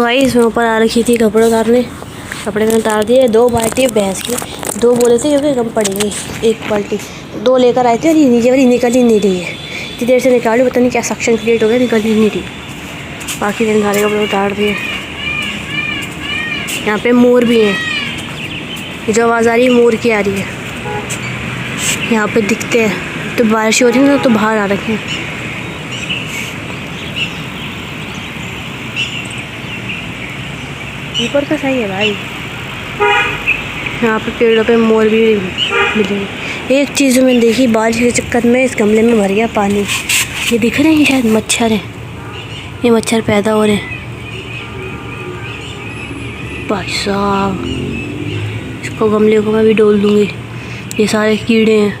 भाई इसमें ऊपर आ रखी थी कपड़े उतारने, कपड़े में उतार दिए। 2 बाल्टी भैंस की, 2 बोले थे क्योंकि कम पड़ेंगी, 1 बाल्टी 2 लेकर आए थे और ये नीचे वाली निकल ही नहीं रही है। इतनी देर से निकाली, पता नहीं क्या सक्शन क्रिएट हो गया, निकल ही नहीं रही। बाकी दिन सारे कपड़े उतार दिए। यहाँ पे मोर भी हैं, जो आवाज़ आ रही है मोर की आ रही है। यहाँ पे दिखते हैं, तो बारिश हो रही है ना तो बाहर आ रखे हैं। ऊपर का सही है भाई। यहाँ पे पेड़ों पे मोर भी मिलेंगे। एक चीज़ मैंने देखी, बारिश के चक्कर में इस गमले में भर गया पानी। ये दिख रहे हैं, शायद मच्छर हैं, ये मच्छर पैदा हो रहे हैं। भाई साहब, इसको गमले को मैं भी डोल दूँगी। ये सारे कीड़े हैं।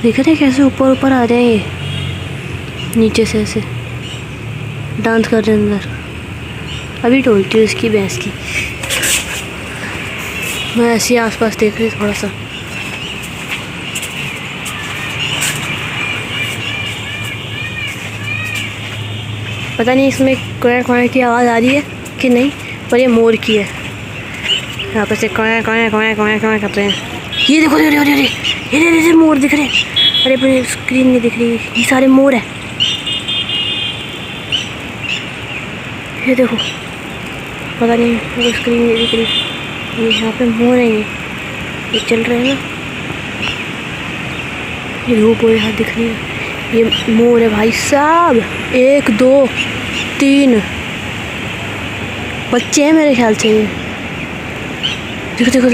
दिख रहे कैसे ऊपर ऊपर आ रहे हैं, ये नीचे से ऐसे डांस कर रहे हैं अंदर। अभी डोलती हूँ इसकी भैंस की। मैं ऐसे ही आसपास देख रही थोड़ा सा। पता नहीं इसमें कोया की आवाज़ आ रही है कि नहीं, पर ये मोर की है। यहाँ पे से कोया कर रहे हैं। ये देखो, ये मोर दिख रहे हैं। अरे पर स्क्रीन नहीं दिख रही, ये सारे मोर है। ये देखो, पता नहीं मेरी स्क्रीन नहीं दिख रही। ये यहाँ पे मोर है, ये चल रहे हैं ना। ये धूप हो यहाँ दिख रही है। ये मोर है भाई साहब। 1 2 3 बच्चे हैं मेरे ख्याल से। ये देखो,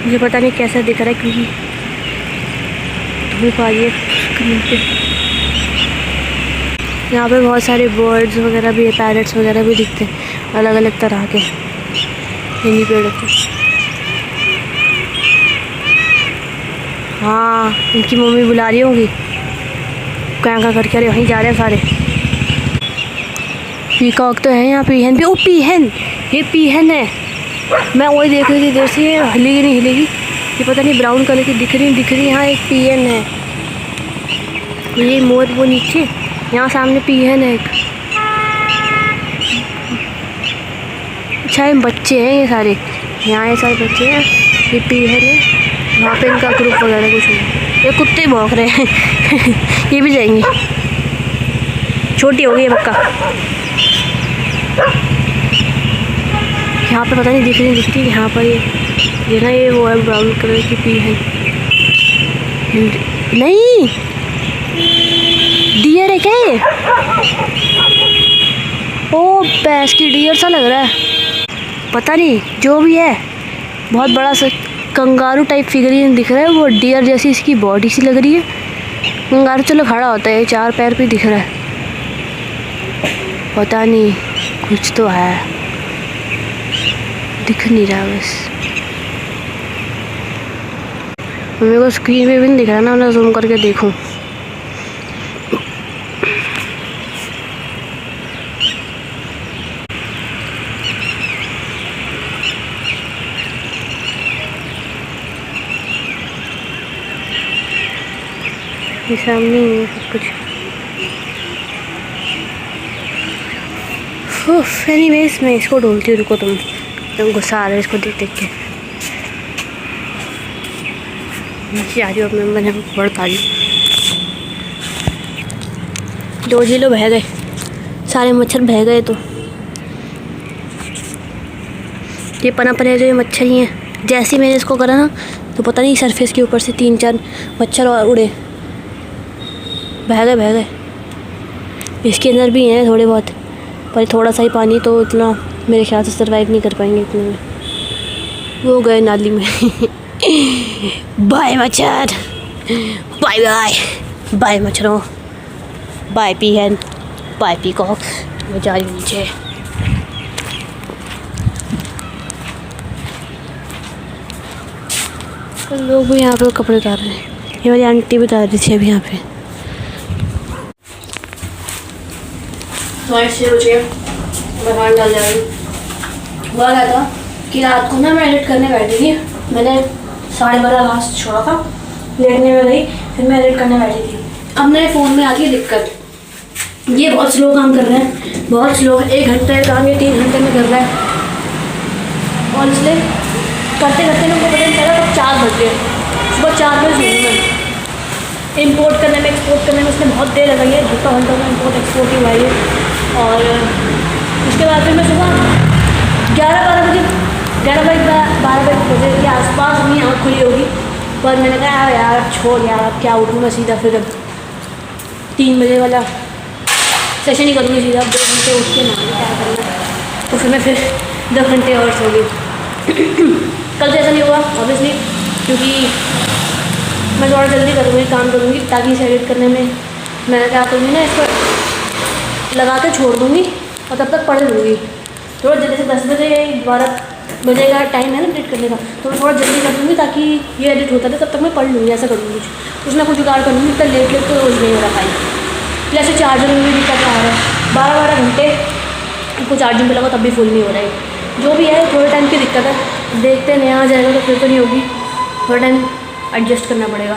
मुझे पता नहीं कैसा दिख रहा है क्योंकि धूप आ रही है स्क्रीन पे। यहाँ पे बहुत सारे बर्ड्स वगैरह भी है, पैरट्स वगैरह भी दिखते हैं, अलग अलग तरह के इन्हीं पेड़ों पे। हाँ, इनकी मम्मी बुला रही होंगी, क्या करके। अरे वहीं जा रहे हैं सारे। पीकॉक तो है यहाँ, पीहन भी। ओ पीहन, ये पीहन है। मैं वही देख रही थी देर से, ये हिलेगी नहीं हिलेगी। ये पता नहीं ब्राउन कलर की दिख रही। यहाँ एक पीहन है। ये मोर वो नीचे, यहाँ सामने पीहन है एक। अच्छा, ये बच्चे हैं ये सारे, यहाँ ये सारे बच्चे हैं। ये पीहन है, वहाँ पे इनका ग्रुप वगैरह कुछ नहीं। ये कुत्ते भौंक रहे हैं। ये भी जाएंगे, छोटी हो गई है पक्का। यहाँ पे पता नहीं दिख रही। यहाँ पर ये ना, ये वो है ब्राउन कलर की पीहन। नहीं, डियर है क्या ये? ओ भैंस की डियर सा लग रहा है, पता नहीं जो भी है। बहुत बड़ा सा कंगारू टाइप फिगरीन दिख रहा है, वो डियर जैसी इसकी बॉडी सी लग रही है। कंगारू चलो खड़ा होता है, 4 पैर पे दिख रहा है। पता नहीं कुछ तो है, दिख नहीं रहा बस। मेरे को स्क्रीन पे भी नहीं दिख रहा ना, मैं जूम करके देखूं। ये सामने ही है सब कुछ। एनीवेज मैं इसको ढूंढती हूँ, रुको तुम गुस्सा आ रहा है इसको देख देख के। नीचे आ रही हूँ, अब मैंने बढ़ता रही। 2 किलो बह गए, सारे मच्छर बह गए। तो ये पनप रहे जो ये मच्छर ही हैं। जैसे ही मैंने इसको करा ना, तो पता नहीं सरफेस के ऊपर से 3-4 मच्छर और उड़े, बह गए। इसके अंदर भी हैं थोड़े बहुत, पर थोड़ा सा ही पानी, तो इतना मेरे ख्याल से सर्वाइव नहीं कर पाएंगे इतने में। वो गए नाली में। बाय मच्छर, बाय मच्छरों, बाय पीहन, बाय पीकॉक। मैं जा रही हूँ नीचे। तो लोग भी यहाँ पे कपड़े उतार रहे हैं। ये वाली आंटी भी उतार रही थी अभी यहाँ पे। 6 बजे भगवान डाल जा रही हुआ क्या था कि रात को ना मैं एडिट करने बैठी थी। मैंने 12:30 लास्ट छोड़ा था, लेटने में गई, फिर मैं एडिट करने बैठी थी। अब मेरे फ़ोन में आ गई दिक्कत, ये बहुत स्लो काम कर रहा है, बहुत स्लो। 1 घंटे का काम ये 3 घंटे में कर रहा है, और इसलिए करते करते मेरे को पता नहीं चला कब 4 बज गए। सुबह 4 बजे सोई मैं। इंपोर्ट करने में, एक्सपोर्ट करने में उसने बहुत देर लगाई है, घंटों में इंपोर्ट एक्सपोर्ट ही हुआ है। और उसके बाद फिर मैं सुबह 11-12 बजे 12 बजे के आसपास अपनी आँख खुली होगी, पर मैंने कहा यार छोड़ यार, अब क्या उठूँ मैं सीधा, फिर अब 3 बजे वाला सेशन ही करूँगी सीधा। 2 घंटे उठ के नहाने क्या करना, तो फिर मैं 2 घंटे और सो गई। कल से ऐसा नहीं हुआ ऑब्वियसली, क्योंकि मैं थोड़ा जल्दी करूँगी, काम करूँगी, ताकि इसे एडिट करने में मैं क्या करूँगी ना, इसको लगा के छोड़ दूँगी और तब तक पढ़ लूँगी। थोड़ा जल्दी से 10 बजे 12 बजे का टाइम है ना एडिट करने का, तो मैं थोड़ा जल्दी कर दूँगी ताकि ये एडिट होता है तब तक मैं पढ़ लूँगी। ऐसा करूँगी, कुछ ना कुछ जुगाड़ कर लूँगी। इतना लेट तो रोज़ नहीं हो रहा भाई। जैसे चार्जर में भी दिक्कत आ रहा है, 12-12 घंटे को चार्जिंग पे लगा तब भी फुल नहीं हो रहा है। जो भी है थोड़े टाइम की दिक्कत है, देखते नहीं आ जाएगा तो फिर तो नहीं होगी, थोड़ा टाइम एडजस्ट करना पड़ेगा।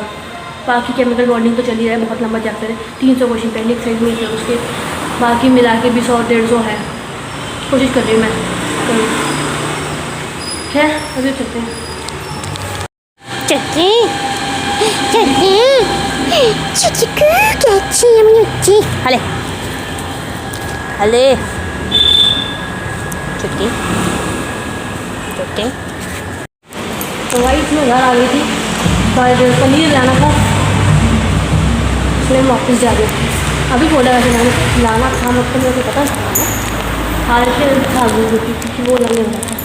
बाकी केमिकल बॉन्डिंग तो चल ही रहा है, बहुत लंबा चैप्टर है, 300 क्वेश्चन पहले एक साइड में, फिर उसके बाकी मिला के भी 100-150 है। कोशिश कर रही हूँ मैं करूँ। है अभी चलते हैं। हले हले छुट्टी छुट्टी। तो भाई इसमें घर आ गई थी, पर पनीर लाना था, इसलिए मैं वापस जा रही हूँ। अभी बोला वैसे लाना था, मतलब मेरे को पता था ना, हाल के खा गई क्योंकि वो लाने वाला था।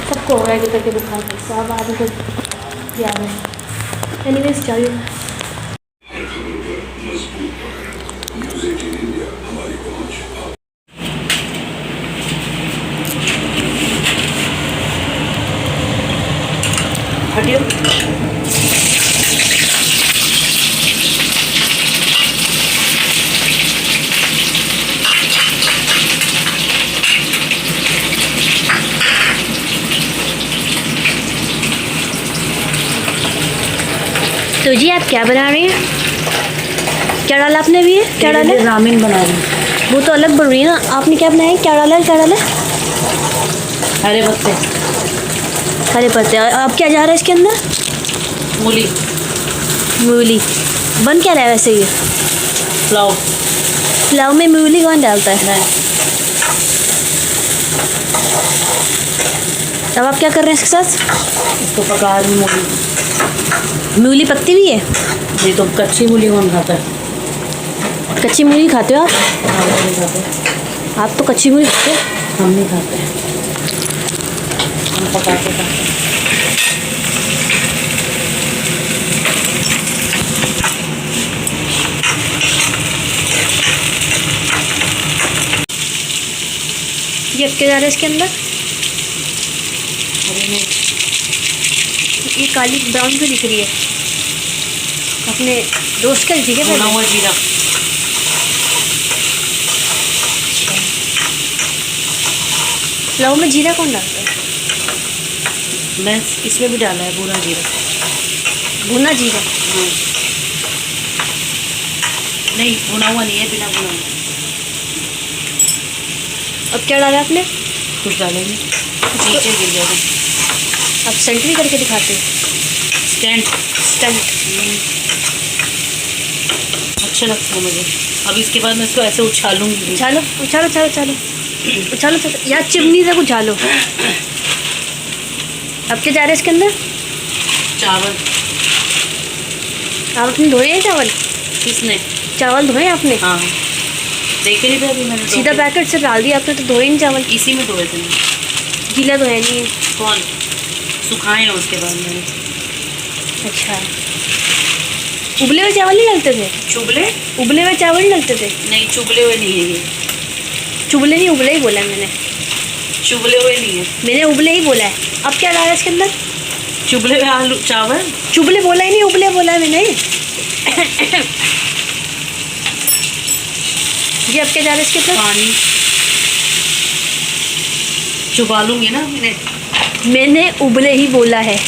सबको हो रहा है करके बुखार कैसा, अब आगे तो याद है। एनीवेज चलिए, हटियो। तो जी आप क्या बना रही हैं? क्या डाला आपने भी? क्या डाला? रामेन बना रही हूँ। वो तो अलग बन रही है ना, आपने क्या बनाया? क्या डाला है? क्या डाला? हरे पत्ते। हरे पत्ते। अब क्या जा रहा है इसके अंदर? मूली। मूली बन क्या रहा है वैसे ये? पुलाव। पुलाव में मूली कौन डालता है? नहीं। अब आप क्या कर रहे हैं इसके साथ? इसको पका रही हूँ। मूली मूली पकती भी है? ये तो कच्ची मूली कौन खाता है? कच्ची मूली खाते हो आप? हाँ, नहीं खाते। आप तो कच्ची मूली खाते हो? हम नहीं खाते हैं, हम पका के खाते हैं। ये अब क्या जा रहा है इसके अंदर? हरी मिर्च। ये काली ब्राउन भी दिख रही है, अपने रोस्ट कर दी है भुना हुआ जीरा। पुलाव में जीरा कौन डालता है? मैं इसमें भी डाला है भुना जीरा। भुना जीरा? हाँ। नहीं, भुना हुआ नहीं है, बिना भुना हुआ। अब क्या डाला आपने? कुछ डालेंगे, नीचे गिर जाएगा। आप सेंट भी करके दिखाते हो? स्टैंड। स्टंट। अच्छा लगता है मुझे। अब इसके बाद मैं इसको ऐसे उछालूंगी। उछालो उछालो उछालो उछालो उछालो उछालो, यार चिमनी से उछालो। अब क्या जा रहा है इसके अंदर? चावल। आप अपने धोए हैं चावल? किसने? चावल धोए आपने? हाँ, देखे नहीं थे अभी मैंने। सीधा पैकेट से डाल दिया आपने, तो धोए नहीं चावल? इसी में धोए थे। गीला धोया नहीं है? कौन? सुखाए हैं उसके बाद मैंने। अच्छा, उबले हुए चावल नहीं डलते थे? चुबले? उबले हुए चावल नहीं डलते थे? नहीं, चुबले हुए नहीं है ये। चुबले नहीं, उबले ही बोला है मैंने। चुबले हुए नहीं है। मैंने उबले ही बोला है। अब क्या डाला है इसके अंदर? चुबले हुए आलू चावल। चुबले बोला ही नहीं, उबले बोला है मैंने। ये अब क्या जा रहा है इसके अंदर? पानी। चुबा लूंगी ना मैंने उबले ही बोला है।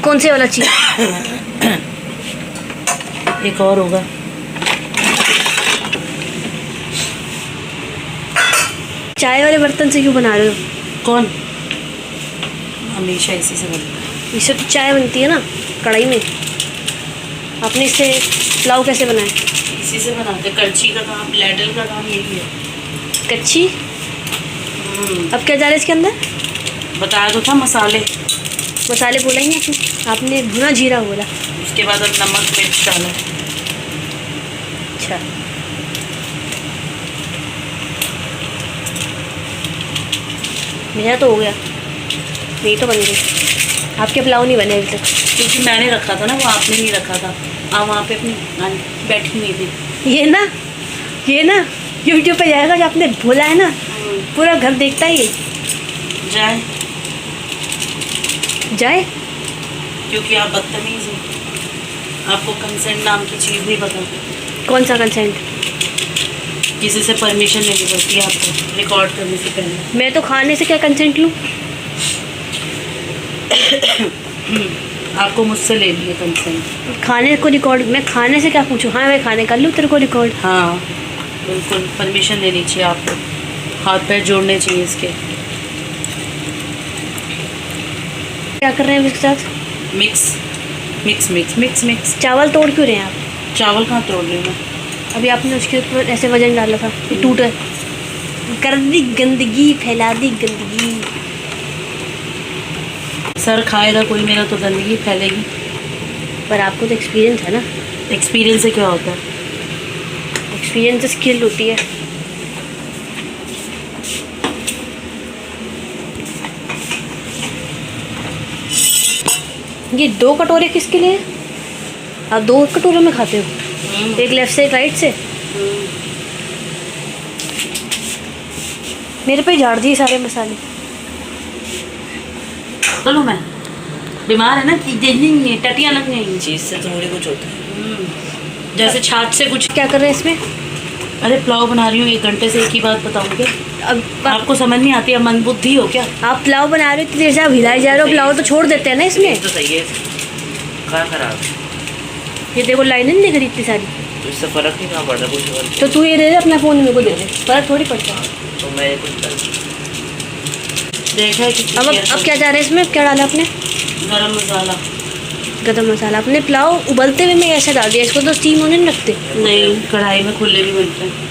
कौन से वाला चाहिए? एक और होगा। चाय वाले बर्तन से क्यों बना रहे हो? कौन? हमेशा इसी से बनता है। इससे तो चाय बनती है ना, कढ़ाई में। आपने इससे पुलाव कैसे बनाया? इसी से बनाते। कड़छी का काम, लैडल का काम यही है। कच्ची। अब क्या जा रहा है इसके अंदर? बताया तो था मसाले। मसाले बोला ही नहीं आपने। आपने भुना जीरा बोला। उसके बाद अब नमक मिर्च डाला। अच्छा, मेरा तो हो गया, मेरी तो बन गई। आपके पुलाव नहीं बने अभी तक। क्योंकि मैंने रखा था ना, वो आपने नहीं रखा था। आप वहाँ पे अपनी बैठी हुई थी। ये ना यूट्यूब पे जाएगा, जो आपने बोला है ना, पूरा घर देखता ही है। जाए जाए। क्योंकि आप बदतमीज हो। आपको कंसेंट नाम की चीज़ नहीं पता। कौन सा कंसेंट? किसी से परमिशन लेनी पड़ती है आपको रिकॉर्ड करने से पहले। मैं तो खाने से क्या कंसेंट लूँ? आपको मुझसे ले लिए कंसेंट। खाने को रिकॉर्ड, मैं खाने से क्या पूछूँ? हाँ मैं खाने कर लूँ तेरे को रिकॉर्ड? हाँ बिल्कुल, परमिशन लेनी चाहिए आपको। हाथ पैर जोड़ने चाहिए इसके। क्या कर रहे हैं इसके साथ? Mix mix mix mix mix. चावल तोड़ क्यों रहे हैं आप? चावल कहाँ तोड़ रही हूँ मैं? अभी आपने उसके ऊपर ऐसे वजन डाला था, ये टूट गया। कर दी गंदगी, फैला दी गंदगी। सर खाएगा कोई मेरा तो गंदगी फैलेगी। पर आपको तो एक्सपीरियंस है ना। एक्सपीरियंस से क्या होता है? एक्सपीरियंस तो स्किल होती है। ये 2 कटोरे किसके लिए? आप 2 कटोरों में खाते हो? एक लेफ्ट से एक राइट से? मेरे पे झाड़ दिए सारे मसाले। चलो मैं बीमार है ना, कि टटियाँ लग गई। चीज़ से थोड़ी कुछ होता है। जैसे छाछ से कुछ। क्या कर रहे हैं इसमें? अरे पुलाव बना रही हूँ, 1 घंटे से एक ही बात बताऊँ क्या? अब आपको समझ नहीं आती है? मंदबुद्धि हो क्या? आप पुलाव बना रहे हो, इतनी देर से आप हिलाए जा रहे हो। पुलाव तो छोड़ देते हैं ना इसमें। तो सही है। कहाँ खराब है? ये देखो लाइनें नहीं दिख रही इतनी सारी। तो इससे फ़र्क नहीं कहाँ पड़ रहा कुछ और। तो तू ये दे दे अपना फ़ोन, मेरे को दे दे, फर्क थोड़ी पड़ता है। तो मैं कुछ कर देखा है कि अब क्या जा रहा है इसमें? अब क्या डाला आपने? गरम मसाला। गरम मसाला। अपने पुलाव उबलते हुए में ऐसा डाल दिया, इसको तो स्टीम होने नहीं रखते। नहीं, कढ़ाई में खुले भी बनते हैं।